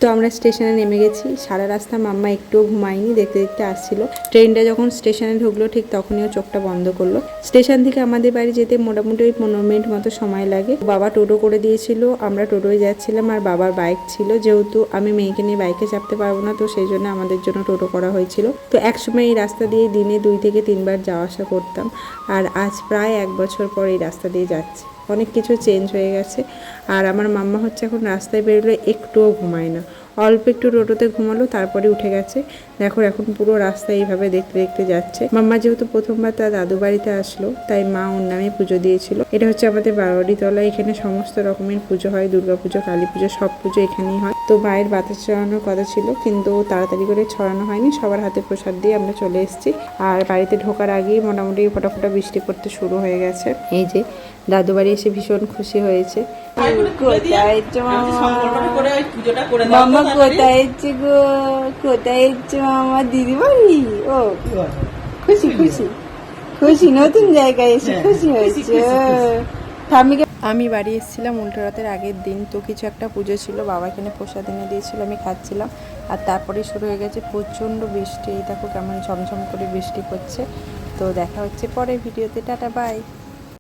তো আমরা স্টেশনে নেমে গেছি। সারা রাস্তা মাম্মা একটুও ঘুমায়নি, দেখতে দেখতে আসছিল। ট্রেনটা যখন স্টেশনে ঢুকলো ঠিক তখনইও চোখটা বন্ধ করলো। স্টেশন থেকে আমাদের বাড়ি যেতে মোটামুটি 15 মিনিট মতো সময় লাগে। বাবা টোটো করে দিয়েছিল, আমরা টোটোয় যাচ্ছিলাম, আর বাবার বাইক ছিল। যেহেতু আমি মেয়েকে নিয়ে বাইকে চাপতে পারবো না, তো সেই জন্য আমাদের জন্য টোটো করা হয়েছিল। তো একসময় এই রাস্তা দিয়ে দিনে 2 থেকে 3 বার যাওয়া আসা করতাম, আর আজ প্রায় 1 বছর পর এই রাস্তা দিয়ে যাচ্ছি। অনেক কিছু চেঞ্জ হয়ে গেছে। আর আমার মাম্মা হচ্ছে এখন রাস্তায় বেরোলে একটুও ঘুমায় না। অল্প একটু টোটোতে ঘুমালো, তারপরে উঠে গেছে। দেখো এখন পুরো রাস্তা এইভাবে দেখতে দেখতে যাচ্ছে। মাম্মা যেহেতু প্রথমবার তার দাদু বাড়িতে আসলো, তাই মা ওর নামে পুজো দিয়েছিল। এটা হচ্ছে আমাদের বারোয়ারিতলা, এখানে সমস্ত রকমের পুজো হয়, দুর্গা পুজো, কালী পুজো, সব পুজো এখানেই হয়। তো মায়ের বাতাস চড়ানোর কথা ছিল, কিন্তু তাড়াতাড়ি করে ছড়ানো হয়নি। সবার হাতে প্রসাদ দিয়ে আমরা চলে এসেছি। আর বাড়িতে ঢোকার আগেই মোটামুটি ফোটা ফোটা বৃষ্টি পড়তে শুরু হয়ে গেছে। এই যে দাদু বাড়ি এসে ভীষণ খুশি হয়েছে। কোথায় মামা, কোথায় এসছে গো, কোথায় এসছে মামা? দিদি বাড়ি। ও খুশি খুশি খুশি, নতুন জায়গায় এসে খুশি হয়েছে। আমি বাড়ি এসেছিলাম উল্টো রাতের আগের দিন। তো কিছু একটা পুজো ছিল, বাবা এখানে প্রসাদ এনে দিয়েছিল, আমি খাচ্ছিলাম। আর তারপরে শুরু হয়ে গেছে প্রচণ্ড বৃষ্টি। দেখো কেমন ঝমঝম করে বৃষ্টি পড়ছে। তো দেখা হচ্ছে পরের ভিডিওতে। Tata, by.